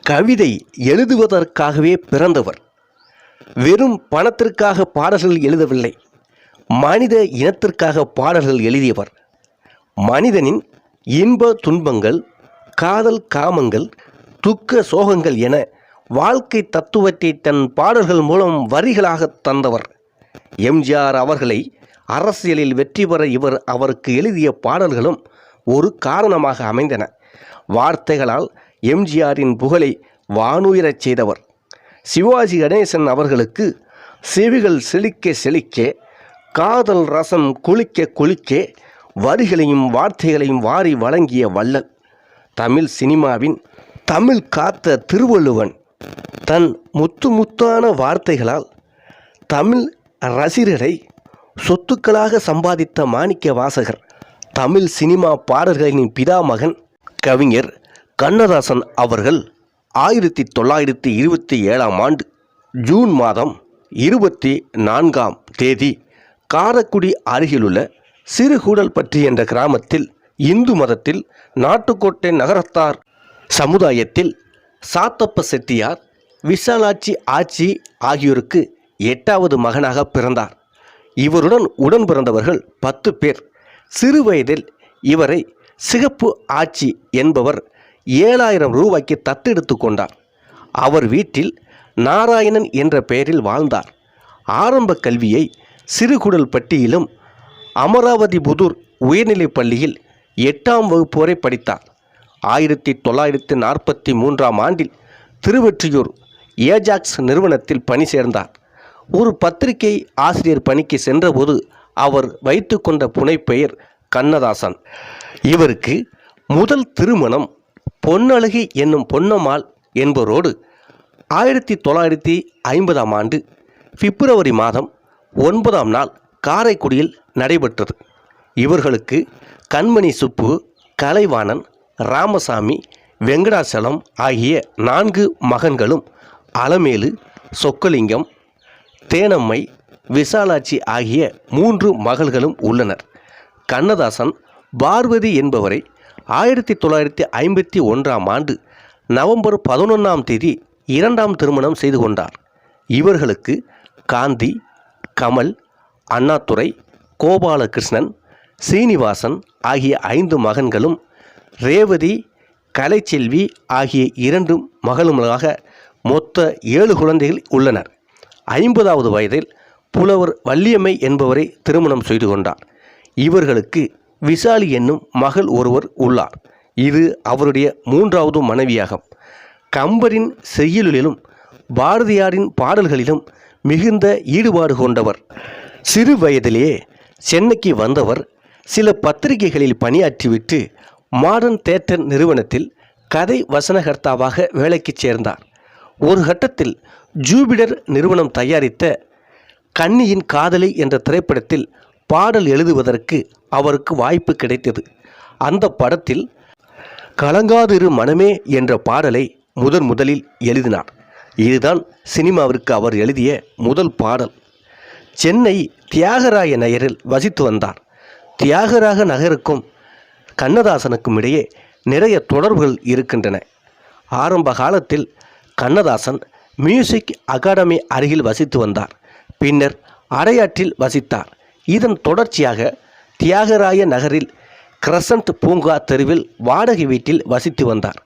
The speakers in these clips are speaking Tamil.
கவிதை எழுதுவதற்காகவே பிறந்தவர். வெறும் பணத்திற்காக பாடல்கள் எழுதவில்லை, மனித இனத்திற்காக பாடல்கள் எழுதியவர். மனிதனின் இன்ப துன்பங்கள், காதல் காமங்கள், துக்க சோகங்கள் என வாழ்க்கை தத்துவத்தை தன் பாடல்கள் மூலம் வரிகளாக தந்தவர். எம்ஜிஆர் அவர்களை அரசியலில் வெற்றி பெற அவருக்கு எழுதிய பாடல்களும் ஒரு காரணமாக அமைந்தன. வார்த்தைகளால் எம்ஜிஆரின் புகழை வானுயரச் செய்தவர். சிவாஜி கணேசன் அவர்களுக்கு செவிகள் செழிக்க செழிக்க, காதல் ரசம் குளிக்க குளிக்க வரிகளையும் வார்த்தைகளையும் வாரி வழங்கிய வள்ளல். தமிழ் சினிமாவின் தமிழ் காத்த திருவள்ளுவன். தன் முத்தான வார்த்தைகளால் தமிழ் ரசிகரை சொத்துக்களாக சம்பாதித்த மாணிக்க வாசகர். தமிழ் சினிமா பாடல்களின் பிதாமகன் கவிஞர் கண்ணதாசன் அவர்கள் 1927 ஜூன் மாதம் 24 காரைக்குடி அருகிலுள்ள சிறுகூடல்பட்டி என்ற கிராமத்தில் இந்து மதத்தில் நாட்டுக்கோட்டை நகரத்தார் சமுதாயத்தில் சாத்தப்ப செட்டியார், விசாலாட்சி ஆச்சி ஆகியோருக்கு 8வது மகனாக பிறந்தார். இவருடன் உடன் பிறந்தவர்கள் 10 பேர். சிறு வயதில் இவரை சிகப்பு ஆச்சி என்பவர் 7000 ரூபாய்க்கு தத்தெடுத்து கொண்டார். அவர் வீட்டில் நாராயணன் என்ற பெயரில் வாழ்ந்தார். ஆரம்ப கல்வியை சிறுகுடல்பட்டியிலும் அமராவதிபுதூர் உயர்நிலைப் பள்ளியில் 8ஆம் வகுப்பு வரை படித்தார். 1943 திருவெற்றியூர் ஏஜாக்ஸ் நிறுவனத்தில் பணி சேர்ந்தார். ஒரு பத்திரிகை ஆசிரியர் பணிக்கு சென்றபோது அவர் வைத்து கொண்ட புனைப்பெயர் கண்ணதாசன். இவருக்கு முதல் திருமணம் பொன்னழகி என்னும் பொன்னம்மாள் என்பவரோடு 1950 பிப்ரவரி மாதம் 9ஆம் நாள் காரைக்குடியில் நடைபெற்றது. இவர்களுக்கு கண்மணி சுப்பு, கலைவாணன், ராமசாமி, வெங்கடாசலம் ஆகிய 4 மகன்களும், அலமேலு, சொக்கலிங்கம், தேனம்மை, விசாலாட்சி ஆகிய 3 மகள்களும் உள்ளனர். கண்ணதாசன் பார்வதி என்பவரை 1951 நவம்பர் 11 2ஆம் திருமணம் செய்து கொண்டார். இவர்களுக்கு காந்தி, கமல், அண்ணாதுரை, கோபாலகிருஷ்ணன், சீனிவாசன் ஆகிய 5 மகன்களும், ரேவதி, கலைச்செல்வி ஆகிய 2 மகளுமாக மொத்த 7 குழந்தைகள் உள்ளனர். 50வது வயதில் புலவர் வள்ளியம்மை என்பவரை திருமணம் செய்து கொண்டார். இவர்களுக்கு விசாலி என்னும் மகள் ஒருவர் உள்ளார். இது அவருடைய 3வது மனைவியாகும். கம்பரின் செய்யுளிலும் பாரதியாரின் பாடல்களிலும் மிகுந்த ஈடுபாடு கொண்டவர். சிறு வயதிலேயே சென்னைக்கு வந்தவர் சில பத்திரிகைகளில் பணியாற்றிவிட்டு மாடர்ன் தியேட்டர் நிறுவனத்தில் கதை வசனகர்த்தாவாக வேலைக்கு சேர்ந்தார். ஒரு கட்டத்தில் ஜூபிடர் நிறுவனம் தயாரித்த கன்னியின் காதலி என்ற திரைப்படத்தில் பாடல் எழுதுவதற்கு அவருக்கு வாய்ப்பு கிடைத்தது. அந்த படத்தில் கலங்காதிரு மனமே என்ற பாடலை முதலில் எழுதினார். இதுதான் சினிமாவிற்கு அவர் எழுதிய முதல் பாடல். சென்னை தியாகராய நகரில் வசித்து வந்தார். தியாகராய நகருக்கும் கண்ணதாசனுக்கும் இடையே நிறைய தொடர்புகள் இருக்கின்றன. ஆரம்ப காலத்தில் கண்ணதாசன் மியூசிக் அகாடமி அருகில் வசித்து வந்தார். பின்னர் அடையாற்றில் வசித்தார். இதன் தொடர்ச்சியாக தியாகராய நகரில் கிரசன்ட் பூங்கா தெருவில் வாடகை வீட்டில் வசித்து வந்தார்.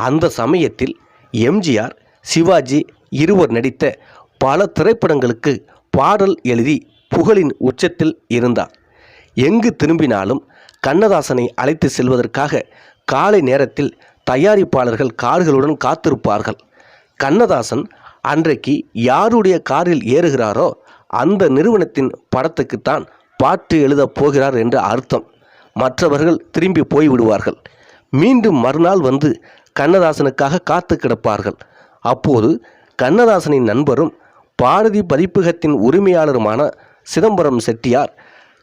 அந்த சமயத்தில் எம்ஜிஆர், சிவாஜி இருவர் நடித்த பல திரைப்படங்களுக்கு பாடல் எழுதி புகழின் உச்சத்தில் இருந்தார். எங்கு திரும்பினாலும் கண்ணதாசனை அழைத்து செல்வதற்காக காலை நேரத்தில் தயாரிப்பாளர்கள் கார்களுடன் காத்திருப்பார்கள். கண்ணதாசன் அன்றைக்கு யாருடைய காரில் ஏறுகிறாரோ அந்த நிறுவனத்தின் படத்துக்குத்தான் பாட்டு எழுதப் போகிறார் என்று அர்த்தம். மற்றவர்கள் திரும்பி போய்விடுவார்கள். மீண்டும் மறுநாள் வந்து கண்ணதாசனுக்காக காத்து கிடப்பார்கள். அப்போது கண்ணதாசனின் நண்பரும் பாரதி பதிப்பகத்தின் உரிமையாளருமான சிதம்பரம் செட்டியார்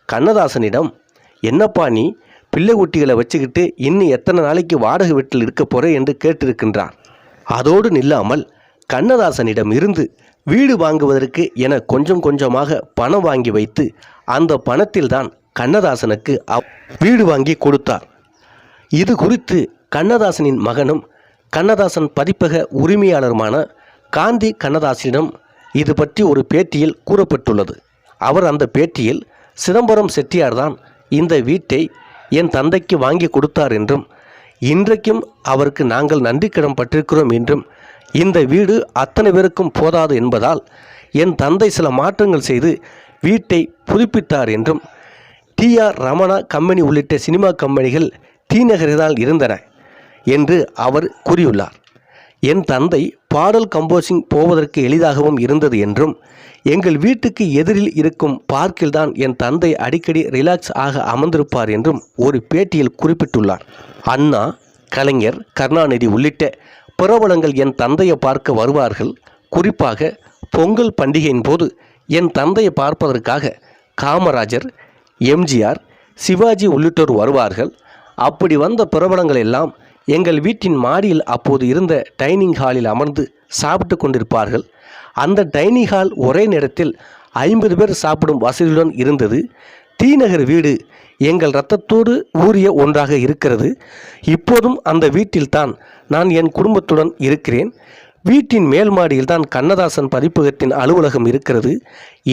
கண்ணதாசனிடம், என்னப்பா நீ பிள்ளை குட்டிகளை வச்சுக்கிட்டு இன்னும் எத்தனை நாளைக்கு வாடகை வீட்டில் இருக்க போற என்று கேட்டிருக்கின்றார். அதோடு நில்லாமல் கண்ணதாசனிடம் இருந்து வீடு வாங்குவதற்கு என கொஞ்சம் கொஞ்சமாக பணம் வாங்கி வைத்து அந்த பணத்தில்தான் கண்ணதாசனுக்கு வீடு வாங்கி கொடுத்தார். இது குறித்து கண்ணதாசனின் மகனும் கண்ணதாசன் பதிப்பக உரிமையாளருமான காந்தி கண்ணதாசனிடம் இது பற்றி ஒரு பேட்டியில் கூறப்பட்டுள்ளது. அவர் அந்த பேட்டியில் சிதம்பரம் செட்டியார்தான் இந்த வீட்டை என் தந்தைக்கு வாங்கி கொடுத்தார் என்றும், இன்றைக்கும் அவருக்கு நாங்கள் நன்றி கடன் பட்டிருக்கிறோம் என்றும், இந்த வீடு அத்தனை பேருக்கும் போதாது என்பதால் என் தந்தை சில மாற்றங்கள் செய்து வீட்டை புதுப்பித்தார் என்றும், TR ரமணா கம்பெனி உள்ளிட்ட சினிமா கம்பெனிகள் டி நகரில்தான் இருந்தன என்று அவர் கூறியுள்ளார். என் தந்தை பாடல் கம்போசிங் போவதற்கு எளிதாகவும் இருந்தது என்றும், எங்கள் வீட்டுக்கு எதிரில் இருக்கும் பார்க்கில்தான் என் தந்தை அடிக்கடி ரிலாக்ஸ் ஆக அமர்ந்திருப்பார் என்றும் ஒரு பேட்டியில் குறிப்பிட்டுள்ளார். அண்ணா, கலைஞர், கருணாநிதி உள்ளிட்ட பிரபலங்கள் என் தந்தையை பார்க்க வருவார்கள். குறிப்பாக பொங்கல் பண்டிகையின் போது என் தந்தையை பார்ப்பதற்காக காமராஜர், MGR, சிவாஜி உள்ளிட்டோர் வருவார்கள். அப்படி வந்த பிரபலங்கள் எல்லாம் எங்கள் வீட்டின் மாடியில் அப்போது இருந்த டைனிங் ஹாலில் அமர்ந்து சாப்பிட்டு கொண்டிருப்பார்கள். அந்த டைனிங் ஹால் ஒரே நேரத்தில் 50 பேர் சாப்பிடும் வசதியுடன் இருந்தது. டி நகர் வீடு எங்கள் இரத்தத்தோடு ஊறிய ஒன்றாக இருக்கிறது. இப்போதும் அந்த வீட்டில்தான் நான் என் குடும்பத்துடன் இருக்கிறேன். வீட்டின் மேல் மாடியில்தான் கண்ணதாசன் பதிப்பகத்தின் அலுவலகம் இருக்கிறது.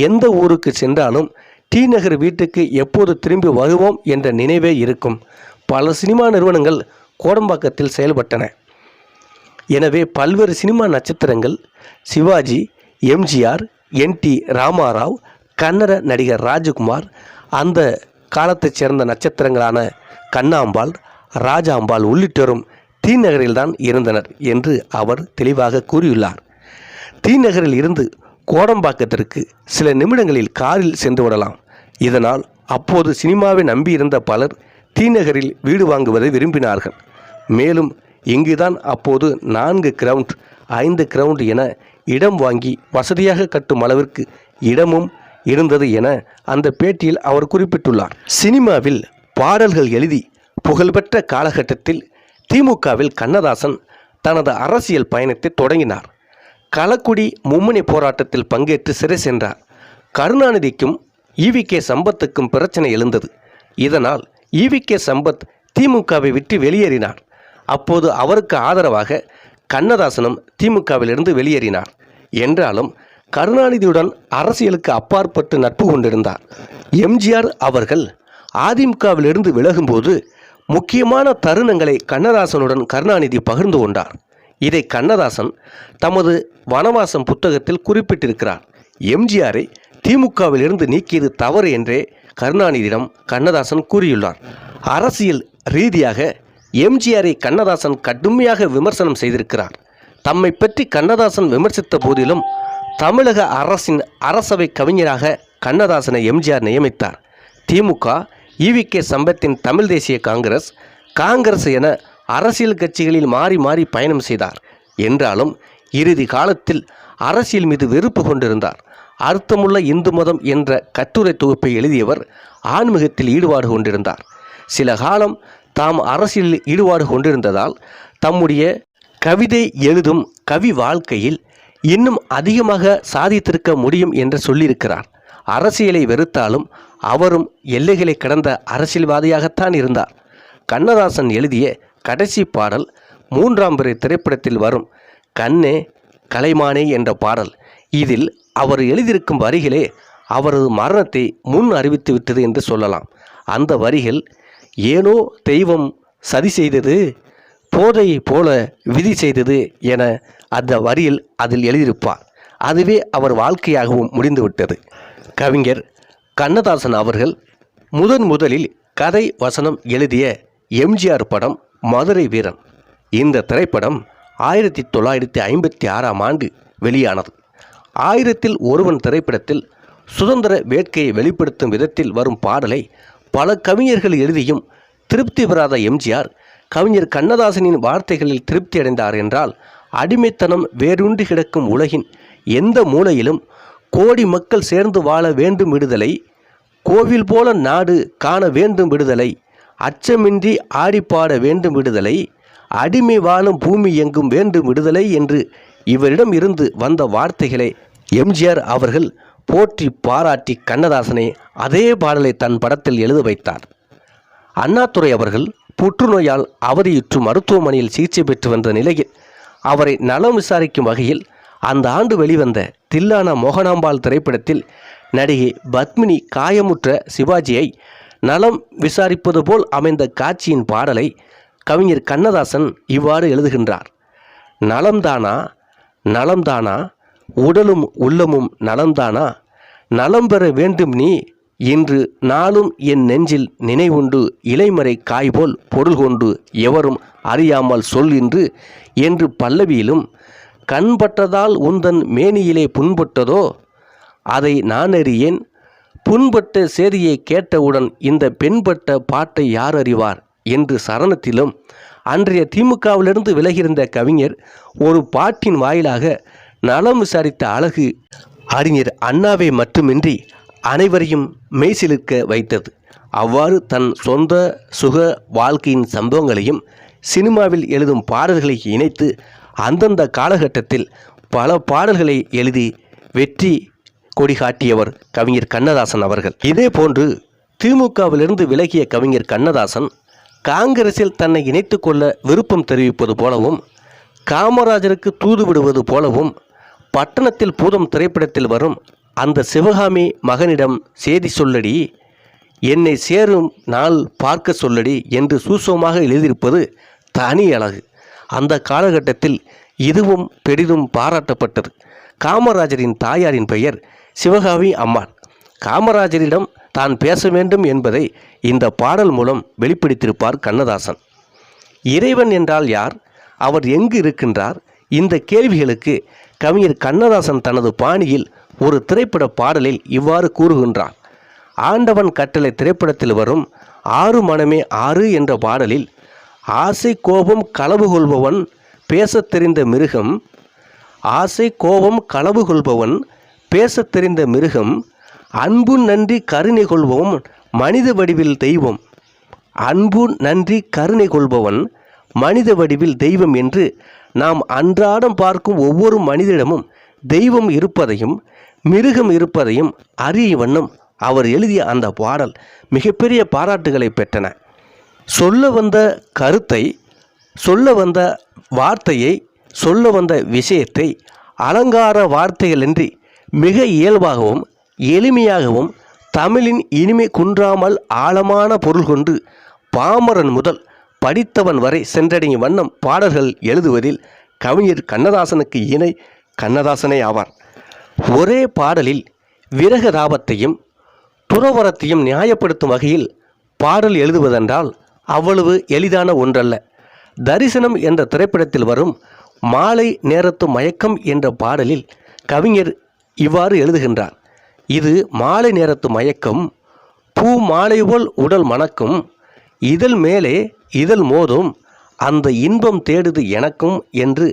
எந்த ஊருக்கு சென்றாலும் டி நகர் வீட்டுக்கு எப்போது திரும்பி வருவோம் என்ற நினைவே இருக்கும். பல சினிமா நிறுவனங்கள் கோடம்பாக்கத்தில் செயல்பட்டன. எனவே பல்வேறு சினிமா நட்சத்திரங்கள் சிவாஜி, MGR, NT ராமாராவ், கன்னட நடிகர் ராஜகுமார், அந்த காலத்தைச் சேர்ந்த நட்சத்திரங்களான கண்ணாம்பாள், ராஜாம்பாள் உள்ளிட்டோரும் டி நகரில்தான் இருந்தனர் என்று அவர் தெளிவாக கூறியுள்ளார். டி நகரில் இருந்து கோடம்பாக்கத்திற்கு சில நிமிடங்களில் காரில் சென்று விடலாம். இதனால் அப்போது சினிமாவை நம்பியிருந்த பலர் டி நகரில் வீடு வாங்குவதை விரும்பினார்கள். மேலும் இங்குதான் அப்போது 4 கிரவுண்ட் 5 கிரவுண்ட் என இடம் வாங்கி வசதியாக கட்டும் அளவிற்கு இடமும் இருந்தது என அந்த பேட்டியில் அவர் குறிப்பிட்டுள்ளார். சினிமாவில் பாடல்கள் எழுதி புகழ்பெற்ற காலகட்டத்தில் திமுகவில் கண்ணதாசன் தனது அரசியல் பயணத்தை தொடங்கினார். களக்குடி மும்முனை போராட்டத்தில் பங்கேற்று சிறை சென்றார். கருணாநிதிக்கும் EVK சம்பத்துக்கும் பிரச்சனை எழுந்தது. இதனால் EVK சம்பத் திமுகவை விட்டு வெளியேறினார். அப்போது அவருக்கு ஆதரவாக கண்ணதாசனும் திமுகவிலிருந்து வெளியேறினார். என்றாலும் கருணாநிதியுடன் அரசியலுக்கு அப்பாற்பட்டு நட்பு கொண்டிருந்தார். MGR அவர்கள் அதிமுகவிலிருந்து விலகும்போது முக்கியமான தருணங்களை கண்ணதாசனுடன் கருணாநிதி பகிர்ந்து கொண்டார். இதை கண்ணதாசன் தமது வனவாசம் புத்தகத்தில் குறிப்பிட்டிருக்கிறார். MGRஐ திமுகவிலிருந்து நீக்கியது தவறு என்றே கருணாநிதியிடம் கண்ணதாசன் கூறியுள்ளார். அரசியல் ரீதியாக MGRஐ கண்ணதாசன் கடுமையாக விமர்சனம் செய்திருக்கிறார். தம்மை பற்றி கண்ணதாசன் விமர்சித்த போதிலும் தமிழக அரசின் அரசவை கவிஞராக கண்ணதாசனை MGR நியமித்தார். திமுக, EVK சம்பத்தின் தமிழ் தேசிய காங்கிரஸ் என அரசியல் கட்சிகளில் மாறி மாறி பயணம் செய்தார். என்றாலும் இறுதி காலத்தில் அரசியல் மீது வெறுப்பு கொண்டிருந்தார். அர்த்தமுள்ள இந்து மதம் என்ற கட்டுரை தொகுப்பை எழுதியவர் ஆன்மீகத்தில் ஈடுபாடு கொண்டிருந்தார். சில காலம் தாம் அரசியலில் ஈடுபாடு கொண்டிருந்ததால் தம்முடைய கவிதை எழுதும் கவி வாழ்க்கையில் இன்னும் அதிகமாக சாதித்திருக்க முடியும் என்று சொல்லியிருக்கிறார். அரசியலை வெறுத்தாலும் அவரும் எல்லைகளை கடந்த அரசியல்வாதியாகத்தான் இருந்தார். கண்ணதாசன் எழுதிய கடைசி பாடல் 3ஆம் பிறை திரைப்படத்தில் வரும் கண்ணே கலைமானே என்ற பாடல். இதில் அவர் எழுதியிருக்கும் வரிகளே அவரது மரணத்தை முன் அறிவித்து விட்டது என்று சொல்லலாம். அந்த வரிகள், ஏனோ தெய்வம் சதி செய்தது, போதை போல விதி செய்தது என அந்த வரியில் அதில் எழுதியிருப்பார். அதுவே அவர் வாழ்க்கையாகவும் முடிந்துவிட்டது. கவிஞர் கண்ணதாசன் அவர்கள் முதலில் கதை வசனம் எழுதிய MGR படம் மதுரை வீரன். இந்த திரைப்படம் 1956ஆம் ஆண்டு வெளியானது. 1000ல் ஒருவன் திரைப்படத்தில் சுதந்திர வேட்கையை வெளிப்படுத்தும் விதத்தில் வரும் பாடலை பல கவிஞர்கள் எழுதியும் திருப்தி பெறாத MGR கவிஞர் கண்ணதாசனின் வார்த்தைகளில் திருப்தி அடைந்தார் என்றால், அடிமைத்தனம் வேரூன்றி கிடக்கும் உலகின் எந்த மூலையிலும் கோடி மக்கள் சேர்ந்து வாழ வேண்டும் விடுதலை, கோவில் போல நாடு காண வேண்டும் விடுதலை, அச்சமின்றி ஆடிப்பாட வேண்டும் விடுதலை, அடிமை வாழும் பூமி எங்கும் வேண்டும் விடுதலை என்று இவரிடம் இருந்து வந்த வார்த்தைகளை MGR அவர்கள் போற்றி பாராட்டி கண்ணதாசனை அதே பாடலை தன் படத்தில் எழுத வைத்தார். அண்ணாதுரை அவர்கள் புற்றுநோயால் அவதியுற்று மருத்துவமனையில் சிகிச்சை பெற்று வந்த நிலையில் அவரை நலம் விசாரிக்கும் வகையில் அந்த ஆண்டு வெளிவந்த தில்லானா மோகனாம்பாள் திரைப்படத்தில் நடிகை பத்மினி காயமுற்ற சிவாஜியை நலம் விசாரிப்பது போல் அமைந்த காட்சியின் பாடலை கவிஞர் கண்ணதாசன் இவ்வாறு எழுதுகின்றார். நலம்தானா நலம்தானா, உடலும் உள்ளமும் நலம்தானா, நலம் பெற வேண்டும் நீ, இன்று நாளும் என் நெஞ்சில் நினைவுண்டு, இலைமறை காய்போல் பொருள் கொண்டு எவரும் அறியாமல் சொல் என்று பல்லவியிலும், கண்பட்டதால் உந்தன் மேனியிலே புண்பட்டதோ அதை நான் அறியேன், புண்பட்ட செய்தியை கேட்டவுடன் இந்த பெண்பட்ட பாட்டை யார் அறிவார் என்று சரணத்திலும் அன்றைய திமுகவிலிருந்து விலகியிருந்த கவிஞர் ஒரு பாட்டின் வாயிலாக நலம் விசாரித்த அழகு அறிஞர் அண்ணாவை மட்டுமின்றி அனைவரையும் மெய்சிலிர்க்க வைத்தது. அவ்வாறு தன் சொந்த சுக வாழ்க்கையின் சம்பவங்களையும் சினிமாவில் எழுதும் பாடல்களை இணைத்து அந்தந்த காலகட்டத்தில் பல பாடல்களை எழுதி வெற்றி கொடி காட்டியவர் கவிஞர் கண்ணதாசன் அவர்கள். இதே போன்று திமுகவிலிருந்து விலகிய கவிஞர் கண்ணதாசன் காங்கிரஸில் தன்னை இணைத்து கொள்ள விருப்பம் தெரிவிப்பது போலவும், காமராஜருக்கு தூது விடுவது போலவும், பட்டணத்தில் பூதம் திரைப்படத்தில் வரும் அந்த சிவகாமி மகனிடம் செய்தி சொல்லடி, என்னை சேரும் நாள் பார்க்க சொல்லடி என்று சூசகமாக எழுதியிருப்பது தனி அழகு. அந்த காலகட்டத்தில் இதுவும் பெரிதும் பாராட்டப்பட்டது. காமராஜரின் தாயாரின் பெயர் சிவகாமி அம்மாள். காமராஜரிடம் தான் பேச வேண்டும் என்பதை இந்த பாடல் மூலம் வெளிப்படுத்தியிருப்பார் கண்ணதாசன். இறைவன் என்றால் யார், அவர் எங்கு இருக்கின்றார், இந்த கேள்விகளுக்கு கவிஞர் கண்ணதாசன் தனது பாணியில் ஒரு திரைப்பட பாடலில் இவ்வாறு கூறுகின்றார். ஆண்டவன் கட்டளை திரைப்படத்தில் வரும் ஆறு மனமே ஆறு என்ற பாடலில், ஆசை கோபம் களவு கொள்பவன் பேசத் தெரிந்த மிருகம், ஆசை கோபம் களவு கொள்பவன் பேசத் தெரிந்த மிருகம், அன்பு நன்றி கருணை கொள்பவன் மனித வடிவில் தெய்வம், அன்பு நன்றி கருணை கொள்பவன் மனித வடிவில் தெய்வம் என்று நாம் அன்றாடம் பார்க்கும் ஒவ்வொரு மனிதனிடமும் தெய்வம் இருப்பதையும் மிருகம் இருப்பதையும் அறிய வண்ணம் அவர் எழுதிய அந்த பாடல் மிகப்பெரிய பாராட்டுகளை பெற்றன. சொல்ல வந்த கருத்தை, சொல்ல வந்த வார்த்தையை, சொல்ல வந்த விஷயத்தை அலங்கார வார்த்தைகளின்றி மிக இயல்பாகவும் எளிமையாகவும் தமிழின் இனிமை குன்றாமல் ஆழமான பொருள் கொண்டு பாமரன் முதல் படித்தவன் வரை சென்றடையும் வண்ணம் பாடல்கள் எழுதுவதில் கவிஞர் கண்ணதாசனுக்கு இணை கண்ணதாசனே ஆவார். ஒரே பாடலில் விரகதாபத்தையும் துறவரத்தையும் நியாயப்படுத்தும் வகையில் பாடல் எழுதுவதென்றால் அவ்வளவு எளிதான ஒன்றல்ல. தரிசனம் என்ற திரைப்படத்தில் வரும் மாலை நேரத்து மயக்கம் என்ற பாடலில் கவிஞர் இவ்வாறு எழுதுகின்றார். இது மாலை நேரத்து மயக்கம், பூ மாலை போல் உடல் மணக்கும், இதழ் மேலே இதழ் மோதும், அந்த இன்பம் தேடுது எனக்கும் என்று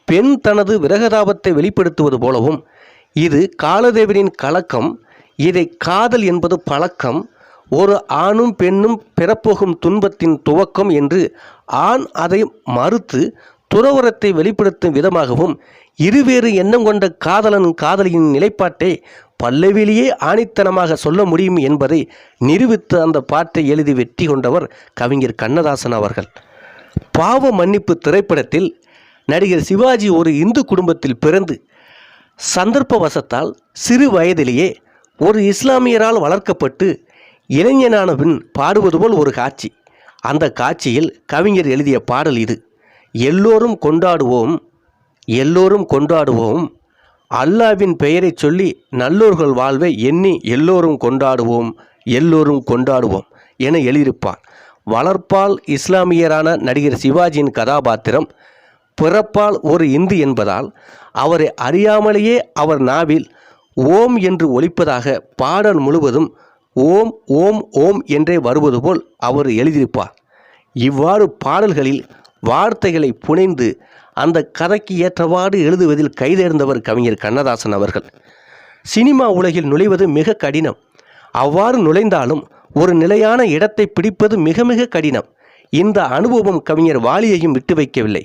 பெண் தனது விரகதாபத்தை வெளிப்படுத்துவது போலவும், இது காலதேவனின் கலக்கம், இதை காதல் என்பது பழக்கம், ஒரு ஆணும் பெண்ணும் பெறப்போகும் துன்பத்தின் துவக்கம் என்று ஆண் அதை மறுத்து துறவரத்தை வெளிப்படுத்தும் விதமாகவும், இருவேறு எண்ணம் கொண்ட காதலன் காதலியின் நிலைப்பாட்டை பல்லவிலேயே ஆணித்தனமாக சொல்ல முடியும் என்பதை நிரூபித்து அந்த பாட்டை எழுதி வெற்றி கொண்டவர் கவிஞர் கண்ணதாசன் அவர்கள். பாவ மன்னிப்பு திரைப்படத்தில் நடிகர் சிவாஜி ஒரு இந்து குடும்பத்தில் பிறந்து சந்தர்ப்பவசத்தால் சிறு வயதிலேயே ஒரு இஸ்லாமியரால் வளர்க்கப்பட்டு இளைஞனான பின் பாடுவது போல் ஒரு காட்சி. அந்த காட்சியில் கவிஞர் எழுதிய பாடல் இது. எல்லோரும் கொண்டாடுவோம், எல்லோரும் கொண்டாடுவோம், அல்லாவின் பெயரை சொல்லி நல்லோர்கள் வாழ்வை எண்ணி எல்லோரும் கொண்டாடுவோம், எல்லோரும் கொண்டாடுவோம் என எழுதியிருப்பார். வளர்ப்பால் இஸ்லாமியரான நடிகர் சிவாஜியின் கதாபாத்திரம் பிறப்பால் ஒரு இந்து என்பதால் அவரை அறியாமலேயே அவர் நாவில் ஓம் என்று ஒலிப்பதாக பாடல் முழுவதும் ஓம் ஓம் ஓம் என்றே வருவது போல் அவர் எழுதியிருப்பார். இவ்வாறு பாடல்களில் வார்த்தைகளை புனைந்து அந்த கதைக்கு ஏற்றவாறு எழுதுவதில் கைதேர்ந்தவர் கவிஞர் கண்ணதாசன் அவர்கள். சினிமா உலகில் நுழைவது மிக கடினம். அவ்வாறு நுழைந்தாலும் ஒரு நிலையான இடத்தை பிடிப்பது மிக மிக கடினம். இந்த அனுபவம் கவிஞர் வாலியையும் விட்டு வைக்கவில்லை.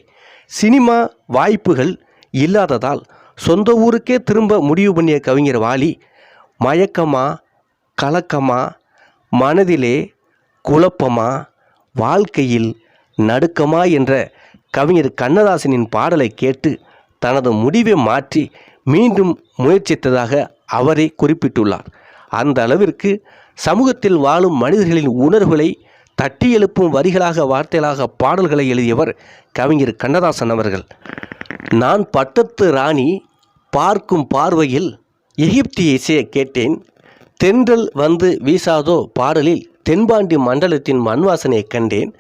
சினிமா வாய்ப்புகள் இல்லாததால் சொந்த ஊருக்கே திரும்ப முடிவு பண்ணிய கவிஞர் வாலி, மயக்கமா, கலக்கமா, மனதிலே குழப்பமா, வாழ்க்கையில் நடுக்கமா என்ற கவிஞர் கண்ணதாசனின் பாடலை கேட்டு தனது முடிவை மாற்றி மீண்டும் முயற்சித்ததாக அவரே குறிப்பிட்டுள்ளார். அந்த அளவிற்கு சமூகத்தில் வாழும் மனிதர்களின் உணர்வுகளை தட்டி எழுப்பும் வரிகளாக வார்த்தைகளாக பாடல்களை எழுதியவர் கவிஞர் கண்ணதாசன் அவர்கள். நான் பட்டத்து ராணி பார்க்கும் பார்வையில் எகிப்திய இசையை கேட்டேன், தென்றல் வந்து வீசாதோ பாடலில் தென்பாண்டி மண்டலத்தின் மண்வாசனையை கண்டேன்,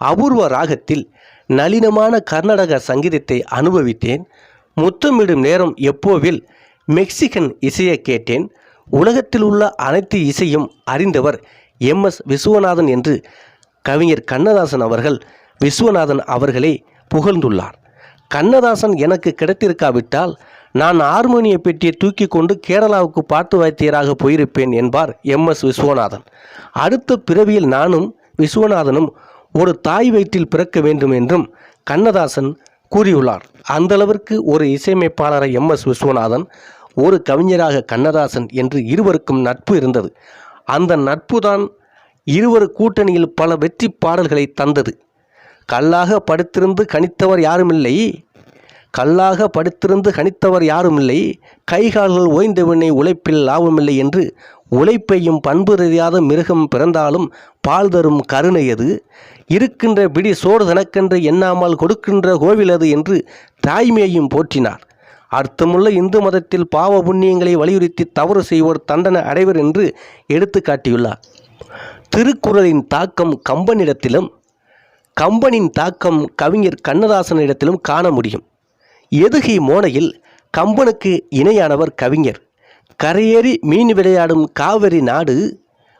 அபூர்வ ராகத்தில் நளினமான கர்நாடக சங்கீதத்தை அனுபவித்தேன், முத்தமிடும் நேரம் எப்போவில் மெக்சிகன் இசையை கேட்டேன், உலகத்தில் உள்ள அனைத்து இசையும் அறிந்தவர் MS விஸ்வநாதன் என்று கவிஞர் கண்ணதாசன் அவர்கள் விஸ்வநாதன் அவர்களே புகழ்ந்துள்ளார். கண்ணதாசன் எனக்கு கிடைத்திருக்காவிட்டால் நான் ஹார்மோனிய பெட்டியை தூக்கி கொண்டு கேரளாவுக்கு பாட்டு வாத்தியராக போயிருப்பேன் என்பார் MS விஸ்வநாதன். அடுத்த பிறவியில் நானும் விஸ்வநாதனும் ஒரு தாய் வயிற்றில் பிறக்க வேண்டும் என்றும் கண்ணதாசன் கூறியுள்ளார். அந்தளவிற்கு ஒரு இசையமைப்பாளரை MS விஸ்வநாதன், ஒரு கவிஞராக கண்ணதாசன் என்று இருவருக்கும் நட்பு இருந்தது. அந்த நட்புதான் இருவர் கூட்டணியில் பல வெற்றி பாடல்களை தந்தது. கல்லாக படுத்திருந்து கணித்தவர் யாருமில்லை, கல்லாக படுத்திருந்து கணித்தவர் யாருமில்லை, கைகால்கள் ஓய்ந்தவனை உழைப்பில் லாபமில்லை என்று உழைப்பையும் பண்பு ரீதியாத மிருகம் பிறந்தாலும் பால் தரும் கருணையது, இருக்கின்ற பிடி சோறு தனக்கென்று எண்ணாமல் கொடுக்கின்ற கோவிலது என்று தாய்மையையும் போற்றினார். அர்த்தமுள்ள இந்து மதத்தில் பாவ புண்ணியங்களை வலியுறுத்தி தவறு செய்வோர் தண்டனை அடைவர் என்று எடுத்து காட்டியுள்ளார். திருக்குறளின் தாக்கம் கம்பனிடத்திலும் கம்பனின் தாக்கம் கவிஞர் கண்ணதாசனிடத்திலும் காண முடியும். எதுகை மோனையில் கம்பனுக்கு இணையானவர் கவிஞர். கரையேறி மீன் விளையாடும் காவிரி நாடு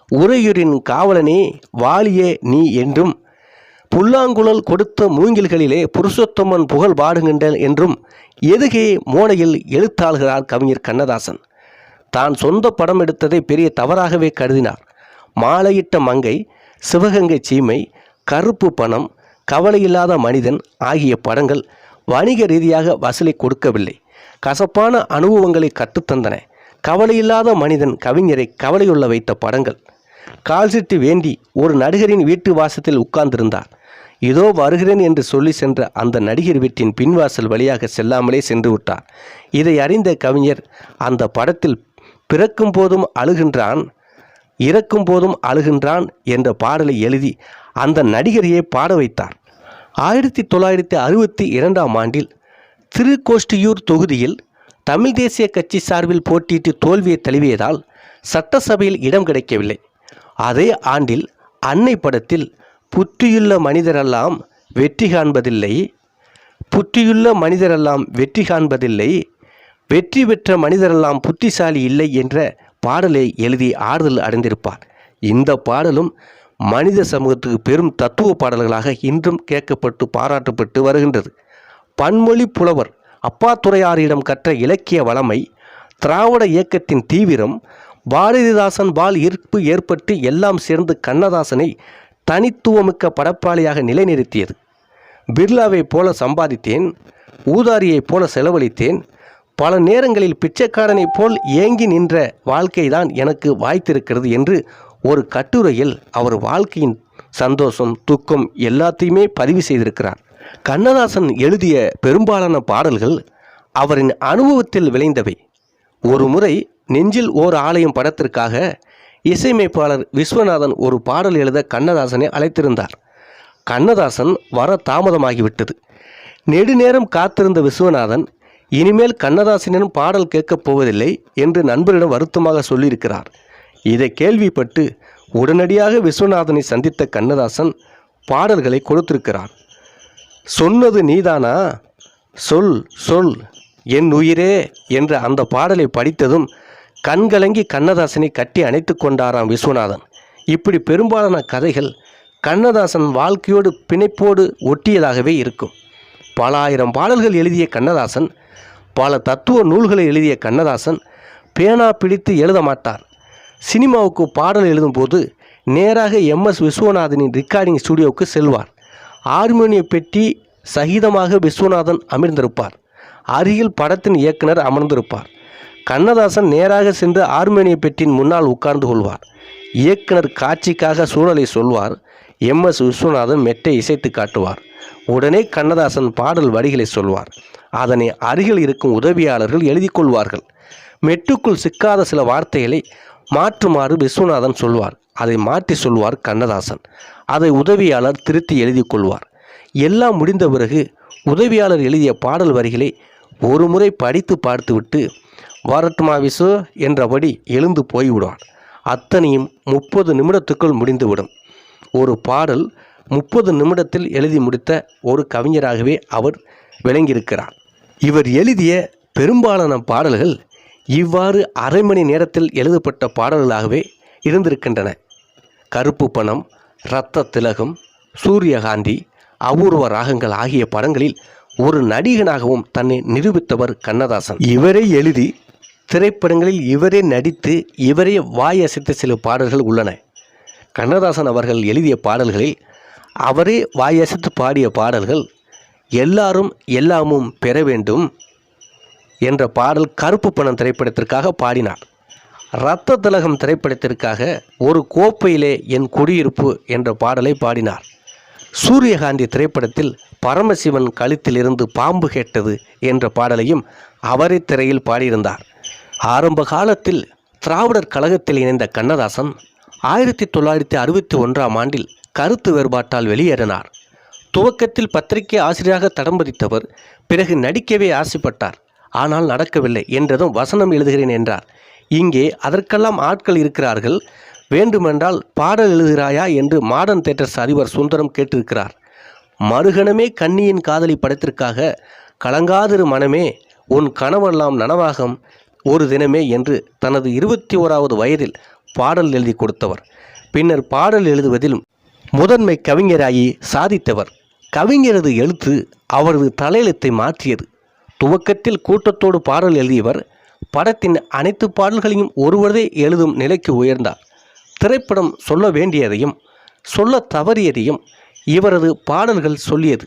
உறையூரின் காவலனே வாலியே நீ என்றும், புல்லாங்குழல் கொடுத்த மூங்கில்களிலே புருஷோத்தமன் புகழ் பாடுகின்ற என்றும் எதுகை மோனையில் எழுத்தாளுகிறார் கவிஞர் கண்ணதாசன். தான் சொந்த படம் எடுத்ததை பெரிய தவறாகவே கருதினார். மாலையிட்ட மங்கை, சிவகங்கை சீமை, கருப்பு பணம், கவலையில்லாத மனிதன் ஆகிய படங்கள் வணிக ரீதியாக வசூலை கொடுக்கவில்லை, கசப்பான அனுபவங்களை கற்றுத்தந்தன. கவலையில்லாத மனிதன் கவிஞரை கவலையுள்ள வைத்த படங்கள். கால்சிட்டு வேண்டி ஒரு நடிகரின் வீட்டு வாசத்தில் உட்கார்ந்திருந்தார். இதோ வருகிறேன் என்று சொல்லி சென்ற அந்த நடிகர் வீட்டின் பின்வாசல் வழியாக செல்லாமலே சென்று விட்டார். இதை அறிந்த கவிஞர் அந்த படத்தில் பிறக்கும் போதும் அழுகின்றான், இறக்கும் போதும் அழுகின்றான் என்ற பாடலை எழுதி அந்த நடிகரையே பாட வைத்தார். 1962ஆம் ஆண்டில் திருக்கோஷ்டியூர் தொகுதியில் தமிழ் தேசிய கட்சி சார்பில் போட்டியிட்டு தோல்வியை தழுவியதால் சட்டசபையில் இடம் கிடைக்கவில்லை. அதே ஆண்டில் அன்னை படத்தில் புற்றியுள்ள மனிதரெல்லாம் வெற்றி காண்பதில்லை, புற்றியுள்ள மனிதரெல்லாம் வெற்றி காண்பதில்லை, வெற்றி பெற்ற மனிதரெல்லாம் புத்திசாலி இல்லை என்ற பாடலை எழுதி ஆறுதல் அடைந்திருப்பார். இந்த பாடலும் மனித சமூகத்துக்கு பெரும் தத்துவ பாடல்களாக இன்றும் கேட்கப்பட்டு பாராட்டப்பட்டு வருகின்றது. பன்மொழி புலவர் அப்பாத்துரையாரிடம் கற்ற இலக்கிய வளமை, திராவிட இயக்கத்தின் தீவிரம், பாரதிதாசன் பால் ஈர்ப்பு ஏற்பட்டு எல்லாம் சேர்ந்து கண்ணதாசனை தனித்துவமிக்க படைப்பாளியாக நிலைநிறுத்தியது. பிர்லாவைப் போல சம்பாதித்தேன், ஊதாரியைப் போல செலவழித்தேன், பல நேரங்களில் பிச்சைக்காரனைப் போல் ஏங்கி நின்ற வாழ்க்கைதான் எனக்கு வாய்த்திருக்கிறது என்று ஒரு கட்டுரையில் அவர் வாழ்க்கையின் சந்தோஷம் துக்கம் எல்லாத்தையுமே பதிவு செய்திருக்கிறார். கண்ணதாசன் எழுதிய பெரும்பாலான பாடல்கள் அவரின் அனுபவத்தில் விளைந்தவை. ஒரு முறை நெஞ்சில் ஓர் ஆலயம் படத்திற்காக இசையமைப்பாளர் விஸ்வநாதன் ஒரு பாடல் எழுத கண்ணதாசனை அழைத்திருந்தார். கண்ணதாசன் வர தாமதமாகிவிட்டது. நெடுநேரம் காத்திருந்த விஸ்வநாதன் இனிமேல் கண்ணதாசனிடம் பாடல் கேட்கப் போவதில்லை என்று நண்பரிடம் வருத்தமாக சொல்லியிருக்கிறார். இதை கேள்விப்பட்டு உடனடியாக விஸ்வநாதனை சந்தித்த கண்ணதாசன் பாடல்களை கொடுத்திருக்கிறார். சொன்னது நீதானா, சொல் சொல் என் உயிரே என்ற அந்த பாடலை படித்ததும் கண்கலங்கி கண்ணதாசனை கட்டி அணைத்து கொண்டாராம் விஸ்வநாதன். இப்படி பெரும்பாலான கதைகள் கண்ணதாசன் வாழ்க்கையோடு பிணைப்போடு ஒட்டியதாகவே இருக்கும். பல ஆயிரம் பாடல்கள் எழுதிய கண்ணதாசன், பல தத்துவ நூல்களை எழுதிய கண்ணதாசன் பேனா பிடித்து எழுத மாட்டார். சினிமாவுக்கு பாடல் எழுதும்போது நேராக MS விஸ்வநாதனின் ரெக்கார்டிங் ஸ்டுடியோவுக்கு செல்வார். ஹார்மோனிய பெட்டி சகிதமாக விஸ்வநாதன் அமர்ந்திருப்பார். அருகில் படத்தின் இயக்குனர் அமர்ந்திருப்பார். கண்ணதாசன் நேராக சென்று ஹார்மோனிய பெட்டியின் முன்னால் உட்கார்ந்து கொள்வார். இயக்குனர் காட்சிக்காக சூழலை சொல்வார். எம்.எஸ். விஸ்வநாதன் மெட்டை இசைத்து காட்டுவார். உடனே கண்ணதாசன் பாடல் வரிகளை சொல்வார். அதனை அருகில் இருக்கும் உதவியாளர்கள் எழுதி கொள்வார்கள். மெட்டுக்குள் சிக்காத சில வார்த்தைகளை மாற்றுமாறு விஸ்வநாதன் சொல்வார். அதை மாற்றி சொல்வார் கண்ணதாசன். அதை உதவியாளர் திருத்தி எழுதி கொள்வார். எல்லாம் முடிந்த பிறகு உதவியாளர் எழுதிய பாடல் வரிகளை ஒரு முறை படித்து பார்த்துவிட்டு வரட்டுமா விசு என்றபடி எழுந்து போய்விடுவார். அத்தனையும் 30 நிமிடத்துக்குள் முடிந்துவிடும். ஒரு பாடல் 30 நிமிடத்தில் எழுதி முடித்த ஒரு கவிஞராகவே அவர் விளங்கியிருக்கிறார். இவர் எழுதிய பெரும்பாலான பாடல்கள் இவ்வாறு அரை மணி நேரத்தில் எழுதப்பட்ட பாடல்களாகவே இருந்திருக்கின்றன. கருப்பு பணம், இரத்த திலகம், சூரியகாந்தி, அபூர்வ ராகங்கள் ஆகிய படங்களில் ஒரு நடிகனாகவும் தன்னை நிரூபித்தவர் கண்ணதாசன். இவரே எழுதி திரைப்படங்களில் இவரே நடித்து இவரே வாய் அசைத்த சில பாடல்கள் உள்ளன. கண்ணதாசன் அவர்கள் எழுதிய பாடல்களில் அவரே வாயசைத்து பாடிய பாடல்கள் எல்லாரும் எல்லாமும் பெற வேண்டும் என்ற பாடல் கருப்பு பணம் திரைப்படத்திற்காக பாடினார். இரத்த திலகம் திரைப்படத்திற்காக ஒரு கோப்பையிலே என் குடியிருப்பு என்ற பாடலை பாடினார். சூரியகாந்தி திரைப்படத்தில் பரமசிவன் கழுத்திலிருந்து பாம்பு கேட்டது என்ற பாடலையும் அவரே திரையில் பாடியிருந்தார். ஆரம்ப காலத்தில் திராவிடர் கழகத்தில் இணைந்த கண்ணதாசன் 1961ஆம் ஆண்டில் கருத்து வேறுபாட்டால் வெளியேறினார். துவக்கத்தில் பத்திரிகை ஆசிரியராக தடம் பதித்தவர் பிறகு நடிக்கவே ஆசைப்பட்டார். ஆனால் நடக்கவில்லை என்றதும் வசனம் எழுதுகிறேன் என்றார். இங்கே அதற்கெல்லாம் ஆட்கள் இருக்கிறார்கள், வேண்டுமென்றால் பாடல் எழுதுகிறாயா என்று மாடர்ன் தியேட்டர்ஸ் அதிபர் சுந்தரம் கேட்டிருக்கிறார். மறுகணமே கண்ணியின் காதலி படத்திற்காக கலங்காதிரு மனமே உன் கனவெல்லாம் நனவாகம் ஒரு தினமே என்று தனது 21வது வயதில் பாடல் எழுதி கொடுத்தவர். பின்னர் பாடல் எழுதுவதில் முதன்மை கவிஞராகி சாதித்தவர். கவிஞரது எழுத்து அவரது தலையெழுத்தை மாற்றியது. துவக்கத்தில் கூட்டத்தோடு பாடல் எழுதியவர் படத்தின் அனைத்து பாடல்களையும் ஒருவரே எழுதும் நிலைக்கு உயர்ந்தார். திரைப்படம் சொல்ல வேண்டியதையும் சொல்ல தவறியதையும் இவரது பாடல்கள் சொல்லியது.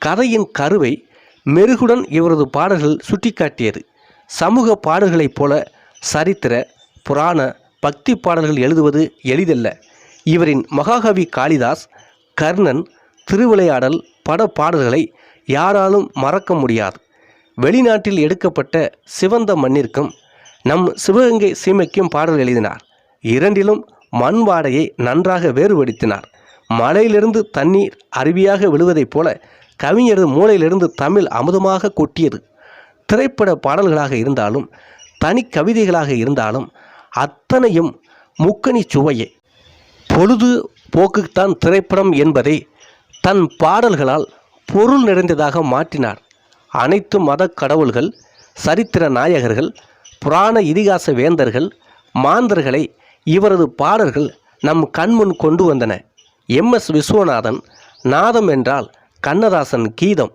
கதையின் கருவை மெருகுடன் இவரது பாடல்கள் சுட்டிக்காட்டியது. சமூக பாடல்களைப் போல சரித்திர, புராண, பக்தி பாடல்கள் எழுதுவது எளிதல்ல. இவரின் மகாகவி காளிதாஸ், கர்ணன், திருவிளையாடல் பட பாடல்களை யாராலும் மறக்க முடியாது. வெளிநாட்டில் எடுக்கப்பட்ட சிவந்த மண்ணிற்கும் நம் சிவகங்கை சீமைக்கும் பாடல் எழுதினார். இரண்டிலும் மண் வாடையை நன்றாக வேறுபடுத்தினார். மலையிலிருந்து தண்ணீர் அருவியாக விழுவதைப் போல கவிஞரது மூளையிலிருந்து தமிழ் அமுதமாக கொட்டியது. திரைப்பட பாடல்களாக இருந்தாலும் தனி கவிதைகளாக இருந்தாலும் அத்தனையும் முக்கணி சுவையே. பொழுது போக்குத்தான் திரைப்படம் என்பதை தன் பாடல்களால் பொருள் நிறைந்ததாக மாற்றினார். அனைத்து மத கடவுள்கள், சரித்திர நாயகர்கள், புராண இதிகாச வேந்தர்கள், மாந்தர்களை இவரது பாடல்கள் நம் கண்முன் கொண்டு வந்தன. எம்.எஸ். விஸ்வநாதன் நாதம் என்றால் கண்ணதாசன் கீதம்,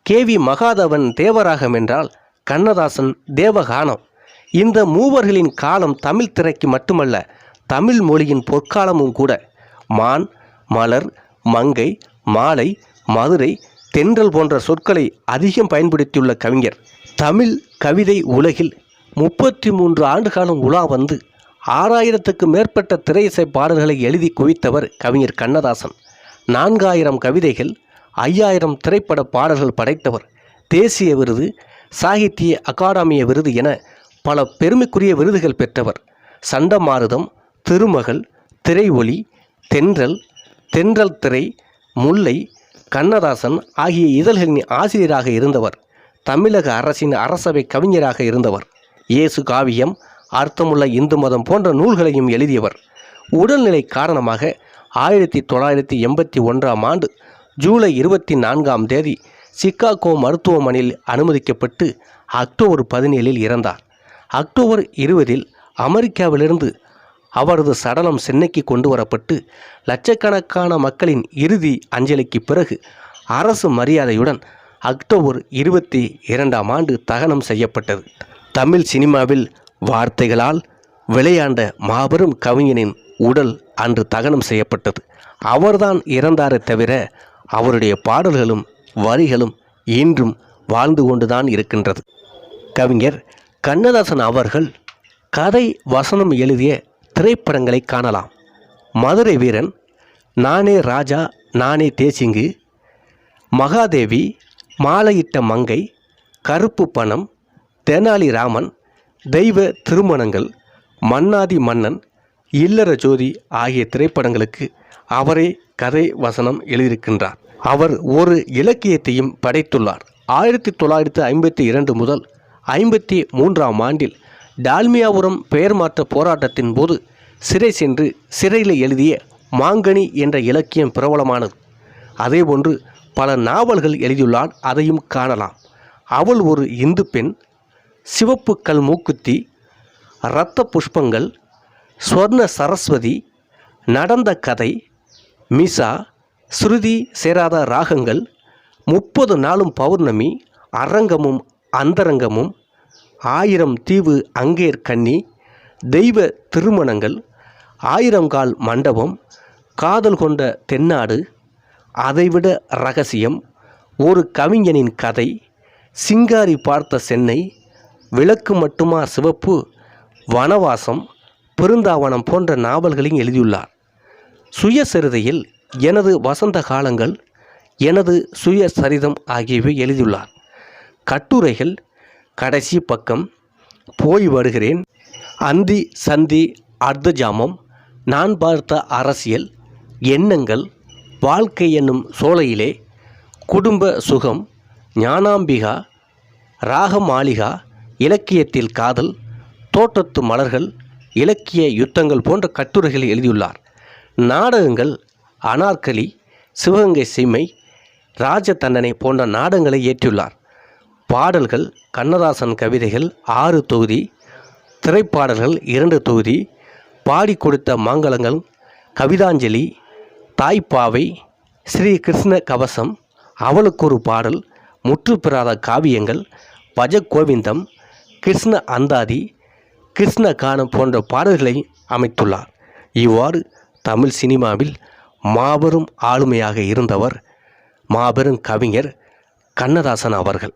கே.வி. மகாதேவன் தேவராகம் என்றால் கண்ணதாசன் தேவகானம். இந்த மூவர்களின் காலம் தமிழ் திரைக்கு மட்டுமல்ல, தமிழ் மொழியின் பொற்காலமும் கூட. மான், மலர், மங்கை, மாலை, மதுரை, தென்றல் போன்ற சொற்களை அதிகம் பயன்படுத்தியுள்ள கவிஞர். தமிழ் கவிதை உலகில் 33 ஆண்டுகாலம் உலா வந்து 6000க்கு மேற்பட்ட திரையிசை பாடல்களை எழுதி குவித்தவர் கவிஞர் கண்ணதாசன். 4000 கவிதைகள், 5000 திரைப்பட பாடல்கள் படைத்தவர். தேசிய விருது, சாகித்ய அகாடமிய விருது என பல பெருமைக்குரிய விருதுகள் பெற்றவர். சண்டமாருதம், திருமகள், திரை ஒளி, தென்றல், தென்றல் திரை, முல்லை, கண்ணதாசன் ஆகிய இதழ்களின் ஆசிரியராக இருந்தவர். தமிழக அரசின் அரசவை கவிஞராக இருந்தவர். இயேசு காவியம், அர்த்தமுள்ள இந்து மதம் போன்ற நூல்களையும் எழுதியவர். உடல்நிலை காரணமாக 1981ஆம் ஆண்டு ஜூலை 24ஆம் தேதி சிகாகோ மருத்துவமனையில் அனுமதிக்கப்பட்டு அக்டோபர் 17இல் இறந்தார். அக்டோபர் 20இல் அமெரிக்காவிலிருந்து அவரது சடலம் சென்னைக்கு கொண்டு வரப்பட்டு லட்சக்கணக்கான மக்களின் இறுதி அஞ்சலிக்கு பிறகு அரசு மரியாதையுடன் அக்டோபர் 22ஆம் ஆண்டு தகனம் செய்யப்பட்டது. தமிழ் சினிமாவில் வார்த்தைகளால் விளையாண்ட மாபெரும் கவிஞனின் உடல் அன்று தகனம் செய்யப்பட்டது. அவர்தான் இறந்தாரே தவிர அவருடைய பாடல்களும் வரிகளும் இன்றும் வாழ்ந்து கொண்டுதான் இருக்கின்றது. கவிஞர் கண்ணதாசன் அவர்கள் கதை வசனம் எழுதிய திரைப்படங்களை காணலாம். மதுரை வீரன், நானே ராஜா நானே தேசிங்கு, மகாதேவி, மாலையிட்ட மங்கை, கருப்பு பணம், தெனாலிராமன், தெய்வ திருமணங்கள், மன்னாதி மன்னன், இல்லற ஜோதி ஆகிய திரைப்படங்களுக்கு அவரே கதை வசனம் எழுதியிருக்கின்றார். அவர் ஒரு இலக்கியத்தையும் படைத்துள்ளார். 1952 முதல் 53ஆம் ஆண்டில் டால்மியாபுரம் பெயர் மாற்ற போராட்டத்தின் போது சிறை சென்று சிறையில் எழுதிய மாங்கனி என்ற இலக்கியம் பிரபலமானது. அதேபோன்று பல நாவல்கள் எழுதியுள்ளார், அதையும் காணலாம். அவள் ஒரு இந்து பெண், சிவப்பு கல் மூக்குத்தி, இரத்த புஷ்பங்கள், ஸ்வர்ண சரஸ்வதி, நடந்த கதை, மிசா, ஸ்ருதி சேராத ராகங்கள், 30 நாளும் பௌர்ணமி, அரங்கமும் அந்தரங்கமும், 1000 தீவு அங்கேர் கன்னி, தெய்வ திருமணங்கள், 1000 கால் மண்டபம், காதல் கொண்ட தென்னாடு, அதைவிட ரகசியம், ஒரு கவிஞனின் கதை, சிங்காரி பார்த்த சென்னை, விளக்கு மட்டுமா சிவப்பு, வனவாசம், பெருந்தாவனம் போன்ற நாவல்களையும் எழுதியுள்ளார். சுயசரிதையில் எனது வசந்த காலங்கள், எனது சுயசரிதம் ஆகியவை எழுதியுள்ளார். கட்டுரைகள் கடைசி பக்கம், போய் வருகிறேன், அந்தி சந்தி அர்த்தஜாமம், நான் பார்த்த அரசியல், எண்ணங்கள், வாழ்க்கை என்னும் சோலையிலே, குடும்ப சுகம், ஞானாம்பிகா, ராகமாளிகா, இலக்கியத்தில் காதல், தோட்டத்து மலர்கள், இலக்கிய யுத்தங்கள் போன்ற கட்டுரைகளை எழுதியுள்ளார். நாடகங்கள் அனார்கலி, சிவகங்கை சீமை, ராஜ தண்டனை போன்ற நாடகங்களை இயற்றியுள்ளார். பாடல்கள் கண்ணதாசன் கவிதைகள் 6 தொகுதி, திரைப்பாடல்கள் 2 தொகுதி, பாடி கொடுத்த மங்களங்கள், கவிதாஞ்சலி, தாய்ப்பாவை, ஸ்ரீ கிருஷ்ண கவசம், அவளுக்கொரு பாடல், முற்றுப்பெறாத காவியங்கள், பஜகோவிந்தம், கிருஷ்ண அந்தாதி, கிருஷ்ண கானம் போன்ற பாடல்களை அமைத்துள்ளார். இவ்வாறு தமிழ் சினிமாவில் மாபெரும் ஆளுமையாக இருந்தவர் மாபெரும் கவிஞர் கண்ணதாசன் அவர்கள்.